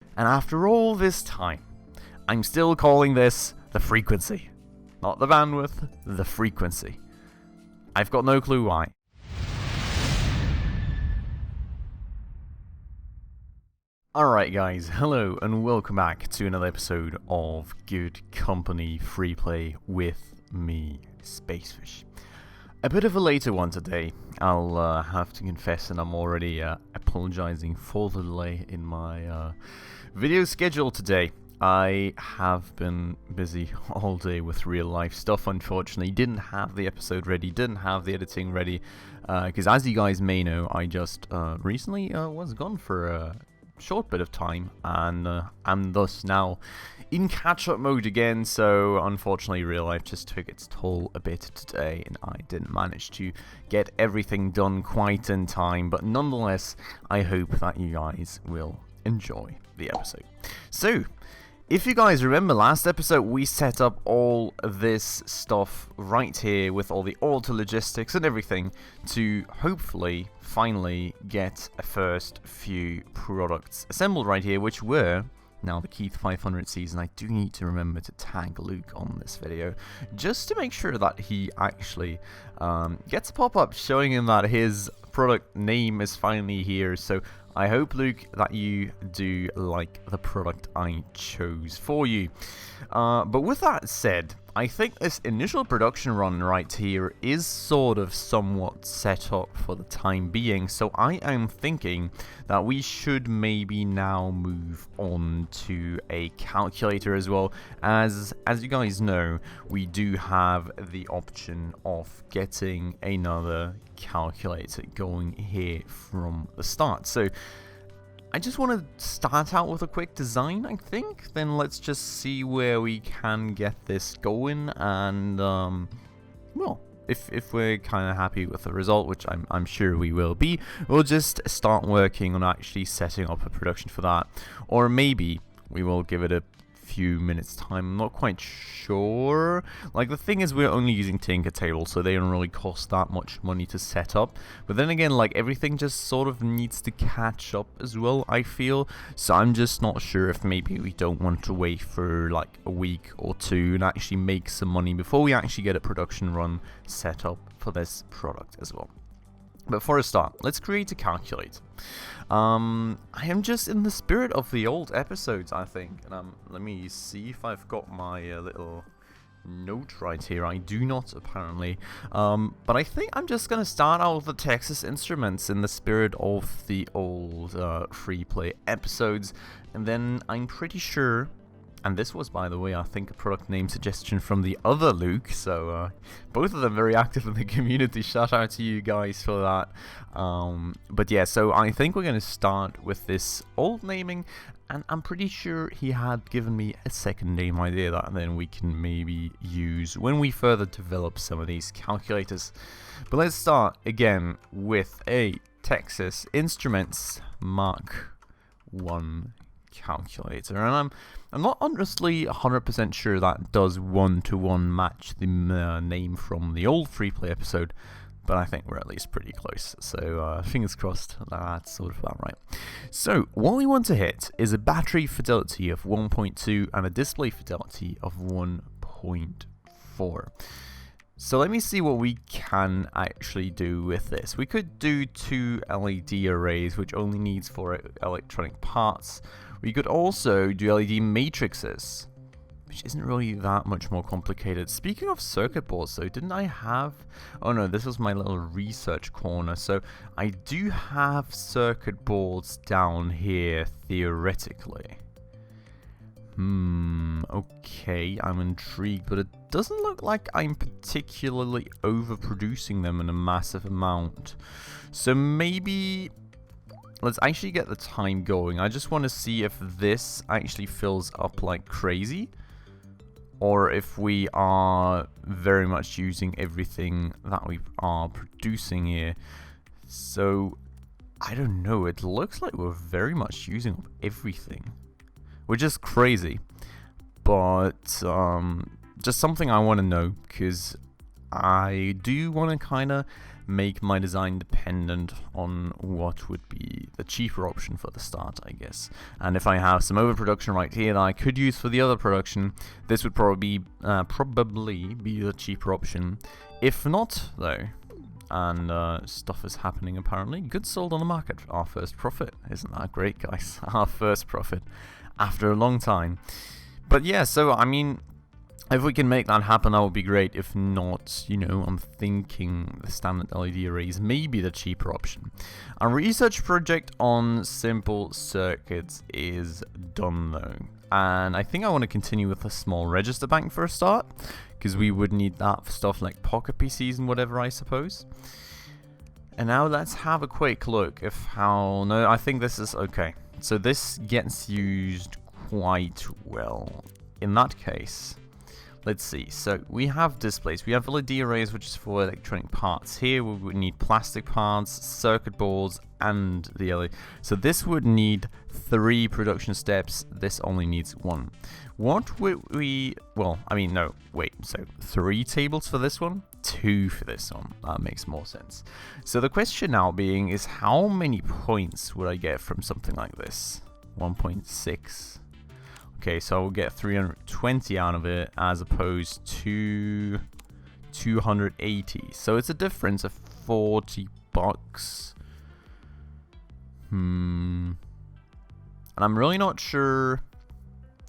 And after all this time, I'm still calling this the frequency. Not the bandwidth, the frequency. I've got no clue why. Alright guys, hello and welcome back to another episode of Good Company Freeplay with me, Spacefish. A bit of a later one today. I'll have to confess, and I'm already apologizing for the delay in my video schedule today. I have been busy all day with real life stuff, unfortunately. Didn't have the episode ready, didn't have the editing ready, because as you guys may know, I just recently was gone for a short bit of time, and I'm thus now in catch-up mode again. So unfortunately real life just took its toll a bit today, and I didn't manage to get everything done quite in time, but nonetheless I hope that you guys will enjoy the episode. So if you guys remember last episode, we set up all this stuff right here with all the auto logistics and everything to hopefully finally get a first few products assembled right here, which were now the Keith 500 season. I do need to remember to tag Luke on this video just to make sure that he actually gets a pop-up showing him that his product name is finally here. So I hope, Luke, that you do like the product I chose for you. But with that said, I think this initial production run right here is sort of somewhat set up for the time being. So I am thinking that we should maybe now move on to a calculator as well. As you guys know, we do have the option of getting another calculator going here from the start. So I just want to start out with a quick design, I think. Then let's just see where we can get this going, and well, if we're kind of happy with the result, which I'm sure we will be, we'll just start working on actually setting up a production for that. Or maybe we will give it a few minutes time. I'm not quite sure. Like, the thing is, we're only using Tinker tables, so they don't really cost that much money to set up. But then again, like, everything just sort of needs to catch up as well, I feel. So I'm just not sure if maybe we don't want to wait for like a week or two and actually make some money before we actually get a production run set up for this product as well. But for a start, let's create a calculator. I am just in the spirit of the old episodes, I think. And let me see if I've got my little note right here. I do not, apparently. But I think I'm just going to start out with the Texas Instruments in the spirit of the old Freeplay episodes. And then I'm pretty sure... And this was, by the way, I think a product name suggestion from the other Luke. So both of them very active in the community. Shout out to you guys for that. But yeah, so I think we're going to start with this old naming. And I'm pretty sure he had given me a second name idea that then we can maybe use when we further develop some of these calculators. But let's start again with a Texas Instruments Mark 1 calculator, and I'm not honestly 100% sure that does one-to-one match the name from the old Freeplay episode, but I think we're at least pretty close. So fingers crossed that's sort of about right. So what we want to hit is a battery fidelity of 1.2 and a display fidelity of 1.4. So let me see what we can actually do with this. We could do 2 LED arrays, which only needs 4 electronic parts. We could also do LED matrices, which isn't really that much more complicated. Speaking of circuit boards, though, didn't I have... Oh no, this was my little research corner. So I do have circuit boards down here, theoretically. Okay, I'm intrigued, but it doesn't look like I'm particularly overproducing them in a massive amount. So maybe let's actually get the time going. I just want to see if this actually fills up like crazy, or if we are very much using everything that we are producing here. So I don't know, it looks like we're very much using up everything, which is crazy, but just something I want to know, because I do want to kind of make my design dependent on what would be the cheaper option for the start, I guess. And if I have some overproduction right here that I could use for the other production, this would probably be the cheaper option. If not, though, and stuff is happening apparently. Goods sold on the market, our first profit. Isn't that great, guys? Our first profit after a long time. But yeah, so I mean, if we can make that happen, that would be great. If not, you know, I'm thinking the standard LED arrays may be the cheaper option. Our research project on simple circuits is done though. And I think I want to continue with a small register bank for a start, because we would need that for stuff like pocket PCs and whatever, I suppose. And now let's have a quick look of how... No, I think this is okay. So this gets used quite well. In that case, let's see. So we have displays. We have LED arrays, which is for electronic parts. Here we would need plastic parts, circuit boards, and the LED. So this would need 3 production steps. This only needs 1. What would we... Well, I mean, no, wait. So 3 tables for this one? 2 for this one. That makes more sense. So the question now being is how many points would I get from something like this? 1.6. Okay, so I'll get 320 out of it as opposed to 280. So it's a difference of 40 bucks. And I'm really not sure.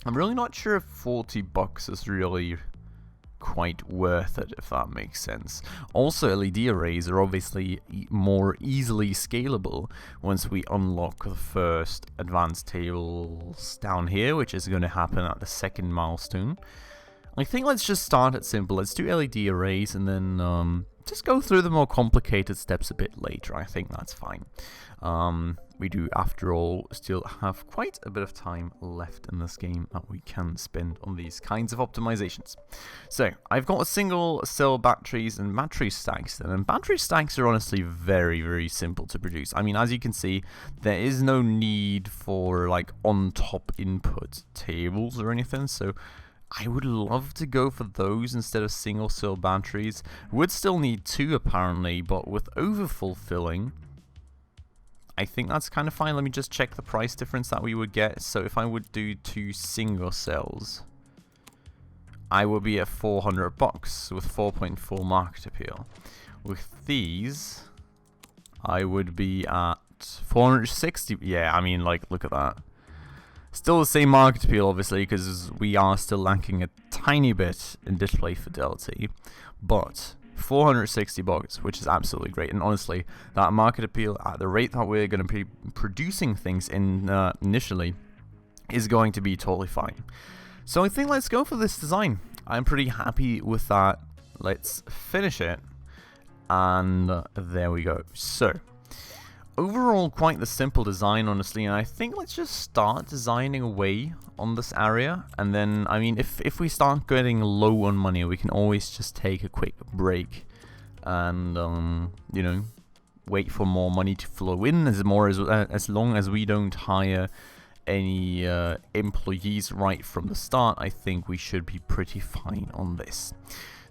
I'm really not sure if 40 bucks is really quite worth it, if that makes sense. Also, LED arrays are obviously more easily scalable once we unlock the first advanced tables down here, which is going to happen at the 2nd milestone. I think let's just start it simple. Let's do LED arrays and then just go through the more complicated steps a bit later. I think that's fine. We do, after all, still have quite a bit of time left in this game that we can spend on these kinds of optimizations. So, I've got a single cell batteries and battery stacks, and battery stacks are honestly very, very simple to produce. I mean, as you can see, there is no need for like on-top input tables or anything, so I would love to go for those instead of single cell batteries. Would still need 2 apparently, but with overfulfilling, I think that's kind of fine. Let me just check the price difference that we would get. So if I would do 2 single cells, I would be at 400 bucks with 4.4 market appeal. With these, I would be at 460. Yeah, I mean, like, look at that. Still the same market appeal, obviously, because we are still lacking a tiny bit in display fidelity, but 460 bucks, which is absolutely great. And honestly, that market appeal at the rate that we're going to be producing things in initially is going to be totally fine. So I think let's go for this design. I'm pretty happy with that. Let's finish it, and there we go. So overall, quite the simple design, honestly, and I think let's just start designing away on this area, and then, I mean, if we start getting low on money, we can always just take a quick break and, you know, wait for more money to flow in, as long as we don't hire any employees right from the start. I think we should be pretty fine on this.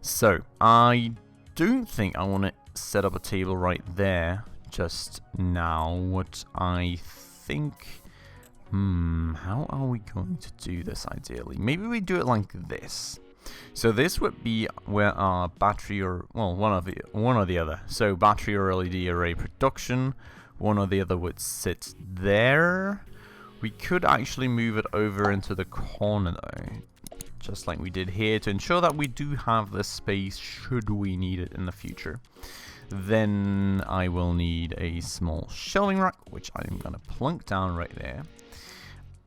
So, I don't think I want to set up a table right there just now. What I think, how are we going to do this ideally? Maybe we do it like this. So this would be where our battery, or well, one or the other. So battery or LED array production, one or the other would sit there. We could actually move it over into the corner though, just like we did here, to ensure that we do have the space should we need it in the future. Then I will need a small shelving rack, which I'm going to plunk down right there.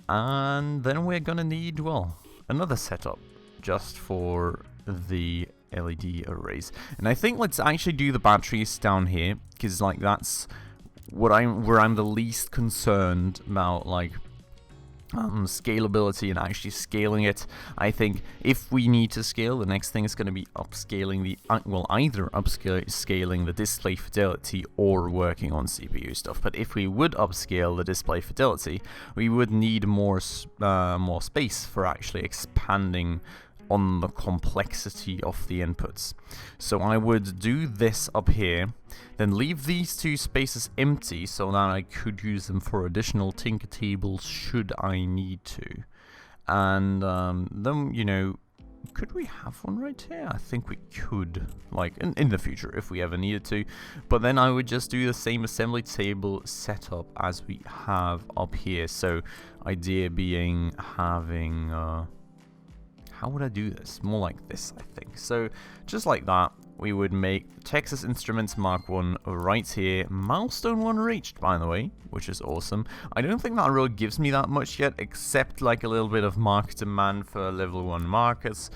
And then we're going to need, well, another setup just for the LED arrays. And I think let's actually do the batteries down here, because like that's what where I'm the least concerned about, like scalability and actually scaling it. I think if we need to scale, the next thing is going to be upscaling the, well, either upscaling the display fidelity or working on CPU stuff. But if we would upscale the display fidelity, we would need more space for actually expanding on the complexity of the inputs. So I would do this up here, then leave these two spaces empty so that I could use them for additional tinker tables should I need to. And then, you know, could we have one right here? I think we could, like, in the future if we ever needed to. But then I would just do the same assembly table setup as we have up here. So idea being having, how would I do this? More like this, I think. So just like that, we would make Texas Instruments Mark 1 right here. Milestone 1 reached, by the way, which is awesome. I don't think that really gives me that much yet, except like a little bit of market demand for level 1 markets,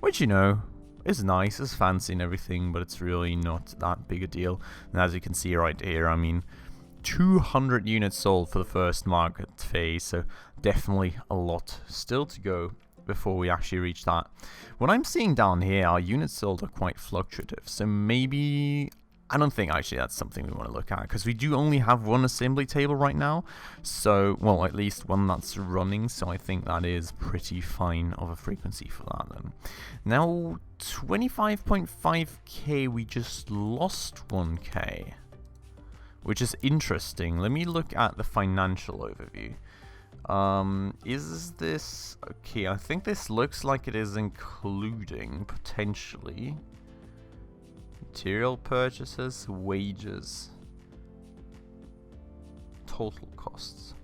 which, you know, is nice, is fancy and everything, but it's really not that big a deal. And as you can see right here, I mean, 200 units sold for the first market phase, so definitely a lot still to go before we actually reach that. What I'm seeing down here, our units sold are quite fluctuative, so maybe, I don't think actually that's something we want to look at, because we do only have one assembly table right now, so, well, at least one that's running, so I think that is pretty fine of a frequency for that then. Now, 25.5k, we just lost 1k, which is interesting. Let me look at the financial overview. Is this okay? I think this looks like it is including potentially material purchases, wages, total costs.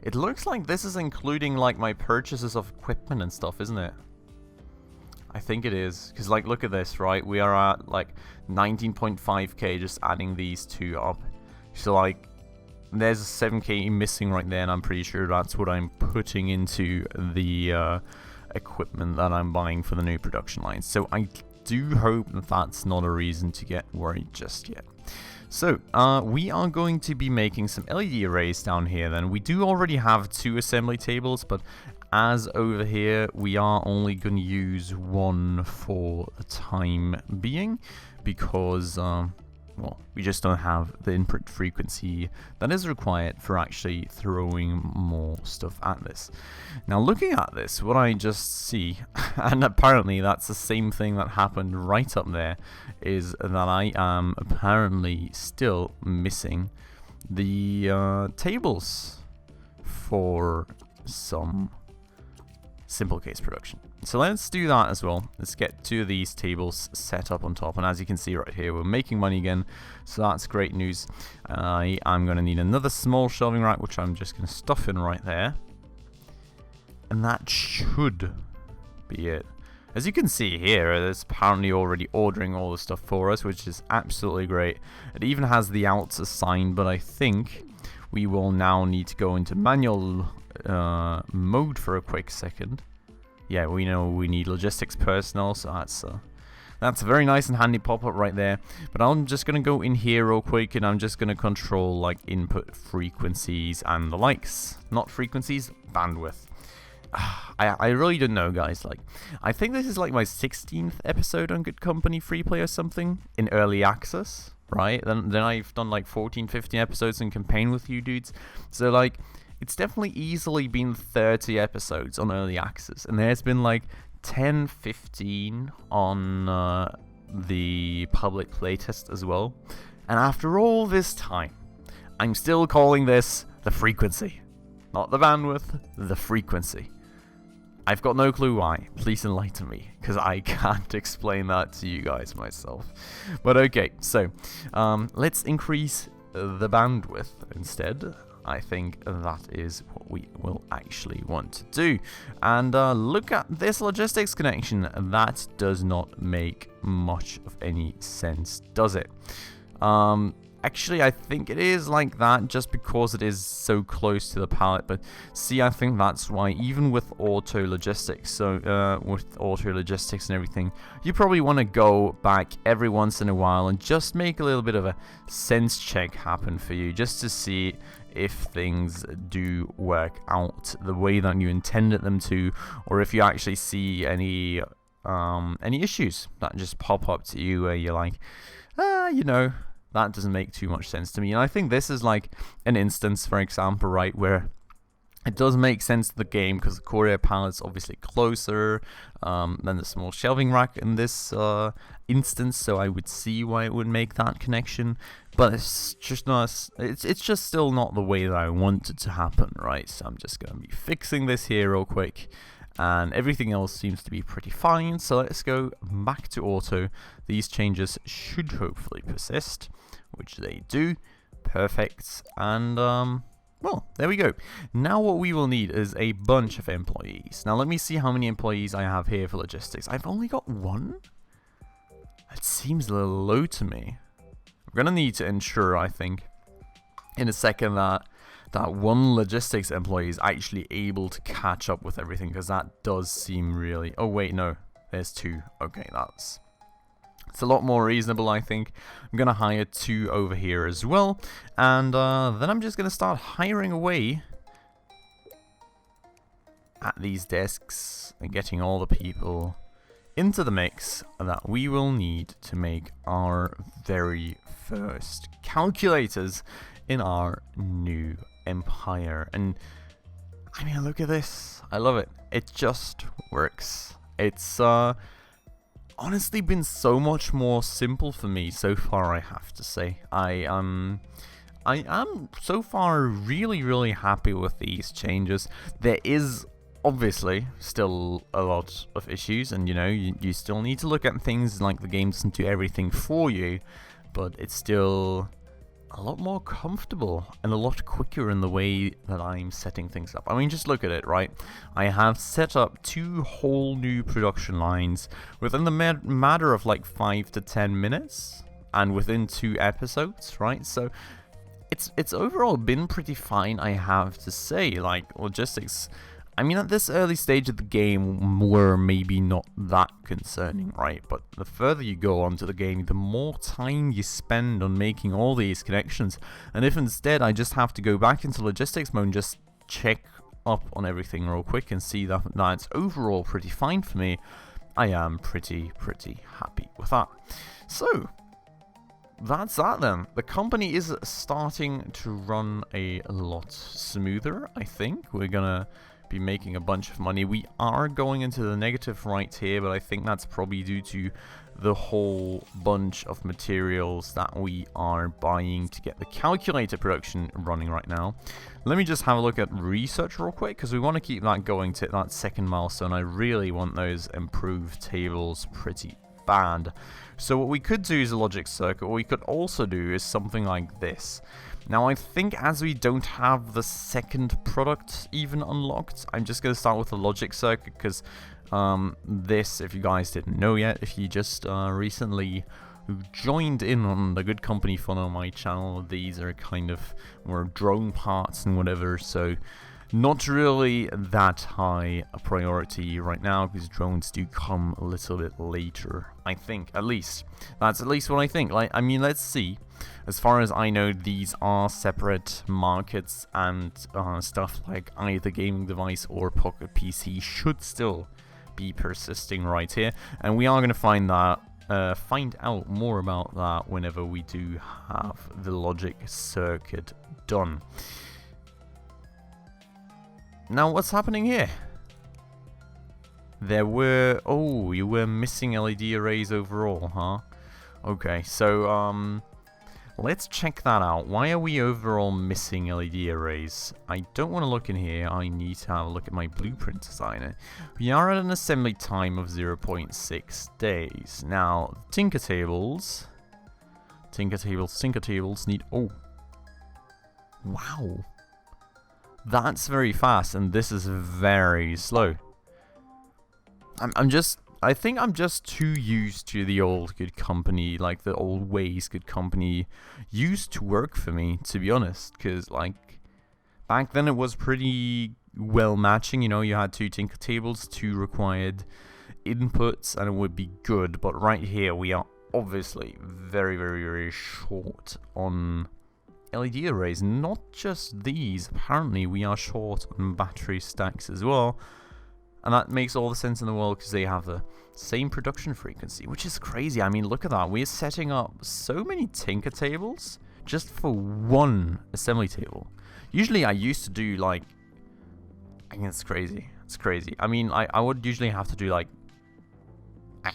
It looks like this is including like my purchases of equipment and stuff, isn't it? I think it is, because like look at this, right? We are at like 19.5k just adding these two up. So like there's a 7k missing right there, and I'm pretty sure that's what I'm putting into the equipment that I'm buying for the new production lines. So I do hope that that's not a reason to get worried just yet. So we are going to be making some LED arrays down here then. We do already have 2 assembly tables, but as over here, we are only going to use one for the time being, because well, we just don't have the input frequency that is required for actually throwing more stuff at this. Now looking at this, what I just see, and apparently that's the same thing that happened right up there, is that I am apparently still missing the tables for some simple case production. So let's do that as well. Let's get 2 of these tables set up on top, and as you can see right here, we're making money again, so that's great news. I'm going to need another small shelving rack, which I'm just going to stuff in right there, and that should be it. As you can see here, it's apparently already ordering all the stuff for us, which is absolutely great. It even has the outs assigned, but I think we will now need to go into manual mode for a quick second. Yeah, we know we need logistics personnel, so that's a very nice and handy pop-up right there. But I'm just going to go in here real quick, and I'm just going to control like input frequencies and the likes. Not frequencies, bandwidth. I really don't know, guys. Like, I think this is like my 16th episode on Good Company Freeplay or something in early access, right? Then I've done like 14, 15 episodes in campaign with you dudes. So like, it's definitely easily been 30 episodes on early access, and there's been like 10, 15 on the public playtest as well. And after all this time, I'm still calling this the frequency. Not the bandwidth, the frequency. I've got no clue why. Please enlighten me, because I can't explain that to you guys myself. But okay, so let's increase the bandwidth instead. I think that is what we will actually want to do. And look at this logistics connection. That does not make much of any sense, does it? Actually, I think it is like that just because it is so close to the pallet. But see, I think that's why, even with auto logistics, with auto logistics and everything, you probably want to go back every once in a while and just make a little bit of a sense check happen for you, just to see if things do work out the way that you intended them to, or if you actually see any issues that just pop up to you where you're like, you know, that doesn't make too much sense to me. And I think this is like an instance, for example, right, where It does make sense to the game because the courier pallet's obviously closer than the small shelving rack in this instance, so I would see why it would make that connection. But it's just not. It's just still not the way that I want it to happen, right? So I'm just gonna be fixing this here real quick, and everything else seems to be pretty fine. So let's go back to auto. These changes should hopefully persist, which they do. Perfect, and well, there we go. Now what we will need is a bunch of employees. Now let me see how many employees I have here for logistics. I've only got one? That seems a little low to me. I'm gonna need to ensure, I think, in a second that one logistics employee is actually able to catch up with everything, because that does seem really... Oh wait, no. There's two. Okay, it's a lot more reasonable, I think. I'm going to hire 2 over here as well. And then I'm just going to start hiring away at these desks and getting all the people into the mix that we will need to make our very first calculators in our new empire. And I mean, look at this. I love it. It just works. It's honestly been so much more simple for me so far, I have to say. I am so far really happy with these changes. There is obviously still a lot of issues, and you know, you still need to look at things like the game doesn't do everything for you, but it's still a lot more comfortable and a lot quicker in the way that I'm setting things up. I mean, just look at it, right? I have set up 2 whole new production lines within the matter of like 5 to 10 minutes, and within 2 episodes, right? So it's overall been pretty fine, I have to say. Like, logistics, I mean, at this early stage of the game were maybe not that concerning, right? But the further you go onto the game, the more time you spend on making all these connections. And if instead I just have to go back into logistics mode and just check up on everything real quick and see that it's overall pretty fine for me, I am pretty happy with that. So that's that then. The company is starting to run a lot smoother, I think. We're gonna be making a bunch of money. We are going into the negative right here, but I think that's probably due to the whole bunch of materials that we are buying to get the calculator production running right now. Let me just have a look at research real quick, because we want to keep that going to that second milestone. I really want those improved tables pretty bad. So what we could do is a logic circuit. What we could also do is something like this. Now, I think as we don't have the second product even unlocked, I'm just going to start with the logic circuit, because this, if you guys didn't know yet, if you just recently joined in on the Good Company fun on my channel, these are kind of more drone parts and whatever, so not really that high a priority right now, because drones do come a little bit later, I think, at least. That's at least what I think. Like, I mean, let's see. As far as I know, these are separate markets, and stuff like either gaming device or pocket PC should still be persisting right here. And we are going to find out more about that whenever we do have the logic circuit done. Now, what's happening here? You were missing LED arrays overall, huh? Okay, so, let's check that out. Why are we overall missing LED arrays? I don't want to look in here. I need to have a look at my blueprint designer. We are at an assembly time of 0.6 days. Now, Tinker tables need... Oh. Wow. That's very fast, and this is very slow. I think I'm just too used to the old Good Company, like the old ways Good Company used to work for me, to be honest. Because, like, back then it was pretty well matching, you know, you had 2 Tinker tables, 2 required inputs, and it would be good. But right here, we are obviously very short on LED arrays. Not just these, apparently we are short on battery stacks as well. And that makes all the sense in the world, because they have the same production frequency, which is crazy. I mean, look at that. We're setting up so many Tinker tables just for one assembly table. Usually I used to do like I mean, it's crazy. It's crazy. I mean, I would usually have to do like...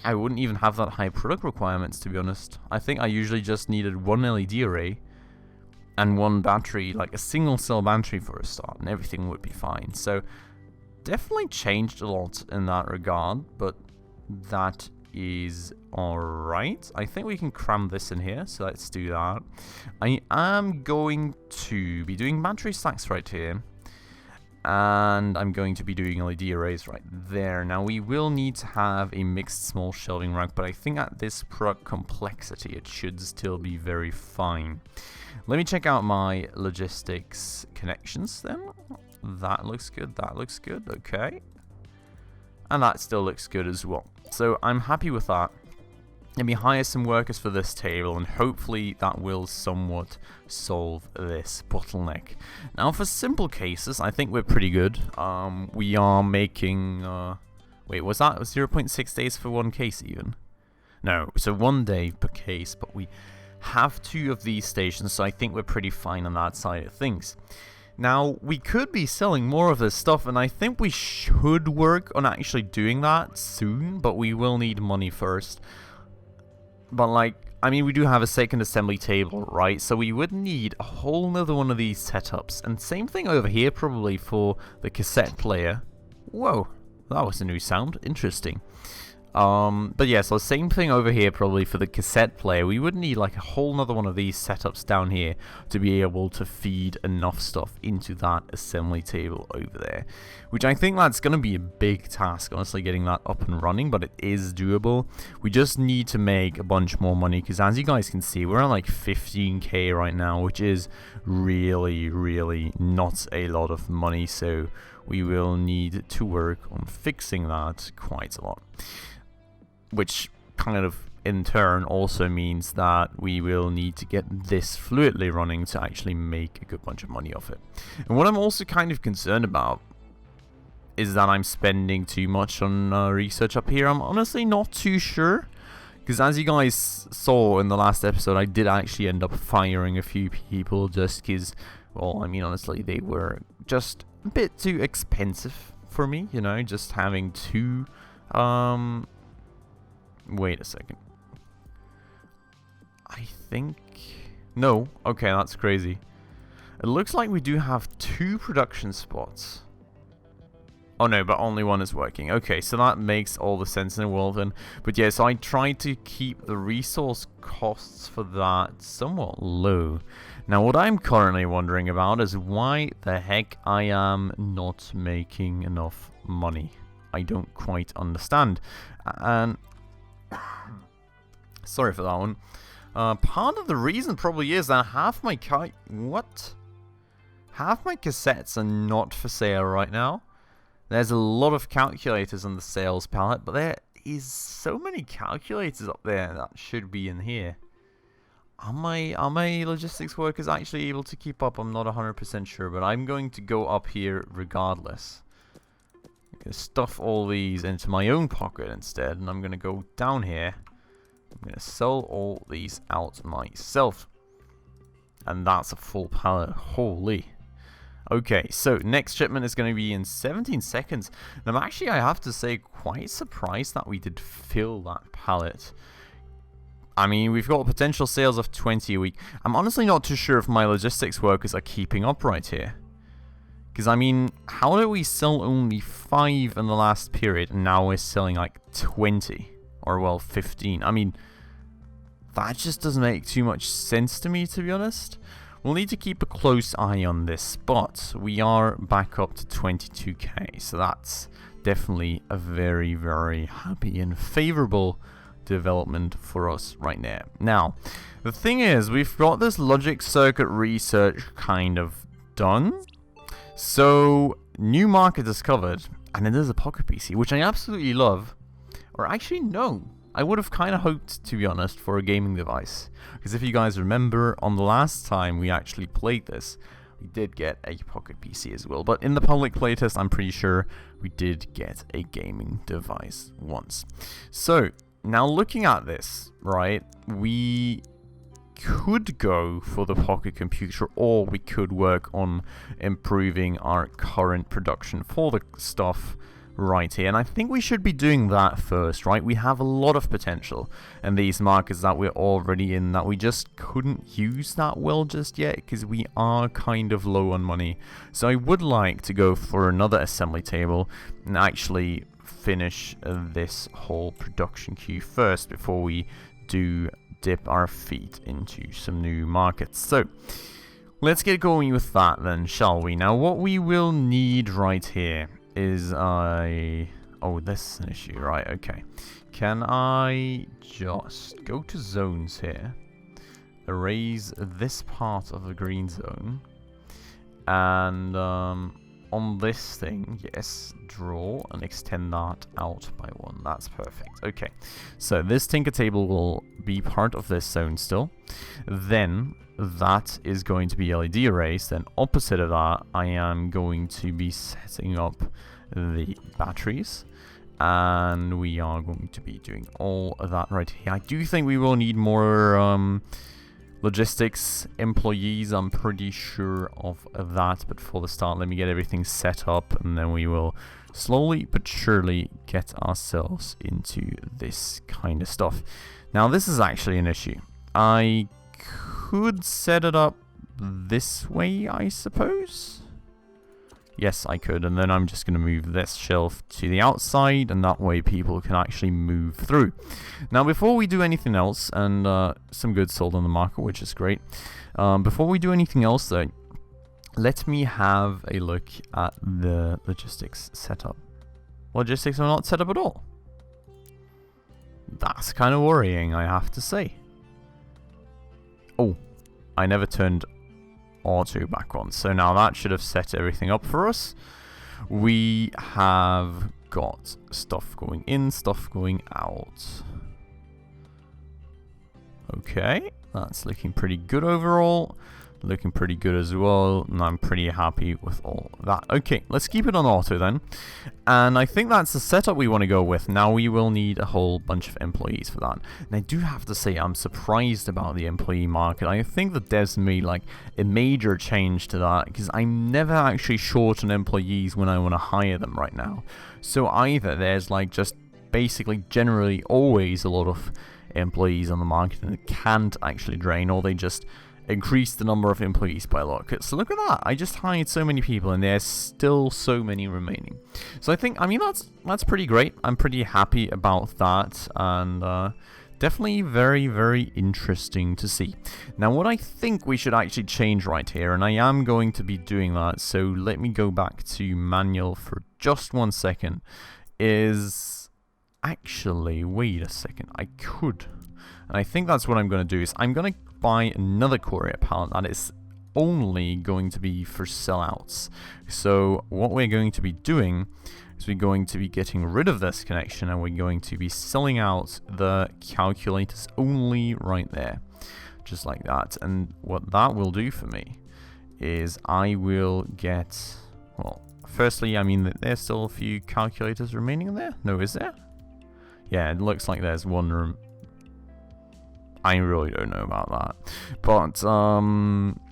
I wouldn't even have that high product requirements, to be honest. I think I usually just needed one LED array and one battery, like a single cell battery for a start, and everything would be fine. So definitely changed a lot in that regard, but that is alright. I think we can cram this in here, so let's do that. I am going to be doing battery stacks right here, and I'm going to be doing LED arrays right there. Now we will need to have a mixed small shelving rack, but I think at this product complexity it should still be very fine. Let me check out my logistics connections then. That looks good, that looks good, okay. And that still looks good as well. So I'm happy with that. Let me hire some workers for this table, and hopefully that will somewhat solve this bottleneck. Now for simple cases, I think we're pretty good. We are making... wait, was that 0.6 days for one case even? No, so 1 day per case, but we have 2 of these stations, so I think we're pretty fine on that side of things. Now, we could be selling more of this stuff, and I think we should work on actually doing that soon, but we will need money first. But like, I mean, we do have a second assembly table, right? So we would need a whole nother one of these setups. And same thing over here probably for the cassette player. Whoa, that was a new sound. Interesting. But yeah, so same thing over here probably for the cassette player. We would need like a whole nother one of these setups down here to be able to feed enough stuff into that assembly table over there. Which I think that's going to be a big task, honestly, getting that up and running, but it is doable. We just need to make a bunch more money, because as you guys can see, we're at like 15k right now, which is really, really not a lot of money, so we will need to work on fixing that quite a lot. Which kind of in turn also means that we will need to get this fluidly running to actually make a good bunch of money off it. And what I'm also kind of concerned about is that I'm spending too much on research up here. I'm honestly not too sure, because as you guys saw in the last episode, I did actually end up firing a few people just because, well, I mean, honestly, they were just a bit too expensive for me, you know, just having 2... Wait a second. I think... No. Okay, that's crazy. It looks like we do have 2 production spots. Oh no, but only one is working. Okay, so that makes all the sense in the world then. But yeah, so I tried to keep the resource costs for that somewhat low. Now what I'm currently wondering about is why the heck I am not making enough money. I don't quite understand. And... sorry for that one. Part of the reason probably is that half my cassettes are not for sale right now. There's a lot of calculators on the sales palette, but there is so many calculators up there that should be in here. Are my logistics workers actually able to keep up? I'm not 100% sure, but I'm going to go up here regardless. I'm going to stuff all these into my own pocket instead, and I'm going to go down here. I'm going to sell all these out myself. And that's a full pallet. Holy. Okay, so next shipment is going to be in 17 seconds. And I'm actually, I have to say, quite surprised that we did fill that pallet. I mean, we've got potential sales of 20 a week. I'm honestly not too sure if my logistics workers are keeping up right here. Because, I mean, how do we sell only 5 in the last period, and now we're selling like 20? Or, well, 15. I mean, that just doesn't make too much sense to me, to be honest. We'll need to keep a close eye on this, but we are back up to 22k. So that's definitely a very, very happy and favorable development for us right now. Now, the thing is, we've got this logic circuit research kind of done. So, new market discovered, and it is a pocket PC, which I absolutely love. Or actually, no. I would have kind of hoped, to be honest, for a gaming device. Because if you guys remember, on the last time we actually played this, we did get a pocket PC as well. But in the public playtest, I'm pretty sure we did get a gaming device once. So, now looking at this, right, we could go for the pocket computer, or we could work on improving our current production for the stuff right here. And I think we should be doing that first, right? We have a lot of potential in these markets that we're already in that we just couldn't use that well just yet because we are kind of low on money. So I would like to go for another assembly table and actually finish this whole production queue first before we do dip our feet into some new markets. So let's get going with that then, shall we? Now what we will need right here is oh, this is an issue, right? Okay, can I just go to zones here, erase this part of the green zone, and on this thing, yes, draw and extend that out by 1. That's perfect. Okay, so this tinker table will be part of this zone still. Then that is going to be LED arrays. Then opposite of that, I am going to be setting up the batteries, and we are going to be doing all of that right here. I do think we will need more logistics employees, I'm pretty sure of that, but for the start, let me get everything set up, and then we will slowly but surely get ourselves into this kind of stuff. Now this is actually an issue. I could set it up this way, I suppose. Yes, I could, and then I'm just going to move this shelf to the outside, and that way people can actually move through. Now, before we do anything else, and some goods sold on the market, which is great. Before we do anything else, though, let me have a look at the logistics setup. Logistics are not set up at all. That's kind of worrying, I have to say. Oh, I never turned auto back on, so now that should have set everything up for us. We have got stuff going in, stuff going out. Okay, that's looking pretty good overall. Looking pretty good as well, and I'm pretty happy with all that. Okay, let's keep it on auto then. And I think that's the setup we want to go with. Now we will need a whole bunch of employees for that. And I do have to say, I'm surprised about the employee market. I think the devs made like a major change to that, because I'm never actually short on employees when I want to hire them right now. So either there's like just basically generally always a lot of employees on the market and it can't actually drain, or they just increase the number of employees by a lot. So look at that, I just hired so many people and there's still so many remaining. So I mean that's pretty great. I'm pretty happy about that, and definitely very, very interesting to see. Now what I think we should actually change right here, and I am going to be doing that, so let me go back to manual for just 1 second, is actually, wait a second, I could, and I think that's what I'm going to do, is I'm going to buy another courier pallet that is only going to be for sellouts. So what we're going to be doing is we're going to be getting rid of this connection, and we're going to be selling out the calculators only right there, just like that. And what that will do for me is I will get, well, firstly, I mean, there's still a few calculators remaining in there. No, is there? Yeah, it looks like there's one room. I really don't know about that. But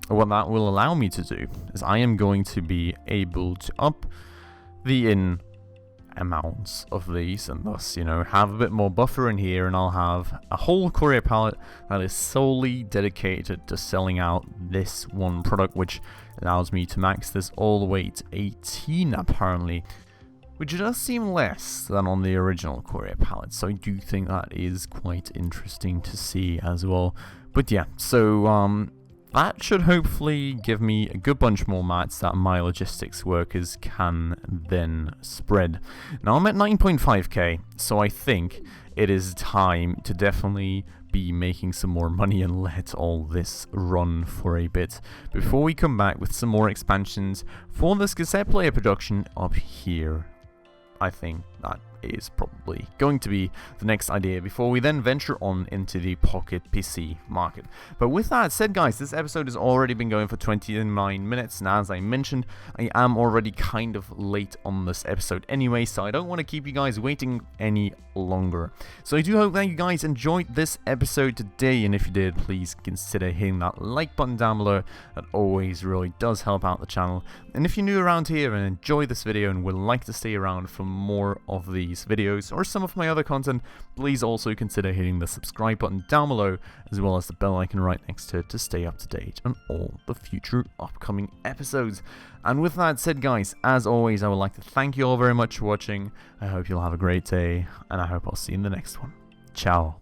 what that will allow me to do is I am going to be able to up the in amounts of these, and thus, you know, have a bit more buffer in here, and I'll have a whole courier pallet that is solely dedicated to selling out this one product, which allows me to max this all the way to 18 apparently, which does seem less than on the original courier pallet, so I do think that is quite interesting to see as well. But yeah, so that should hopefully give me a good bunch more mats that my logistics workers can then spread. Now I'm at 9.5k, so I think it is time to definitely be making some more money and let all this run for a bit before we come back with some more expansions for this cassette player production up here. I think that is probably going to be the next idea before we then venture on into the pocket PC market. But with that said, guys, this episode has already been going for 29 minutes, and as I mentioned, I am already kind of late on this episode anyway, so I don't want to keep you guys waiting any longer. So I do hope that you guys enjoyed this episode today, and if you did, please consider hitting that like button down below. That always really does help out the channel. And if you're new around here and enjoy this video and would like to stay around for more of these videos or some of my other content, please also consider hitting the subscribe button down below, as well as the bell icon right next to it to stay up to date on all the future upcoming episodes. And with that said, guys, as always, I would like to thank you all very much for watching. I hope you'll have a great day, and I hope I'll see you in the next one. Ciao.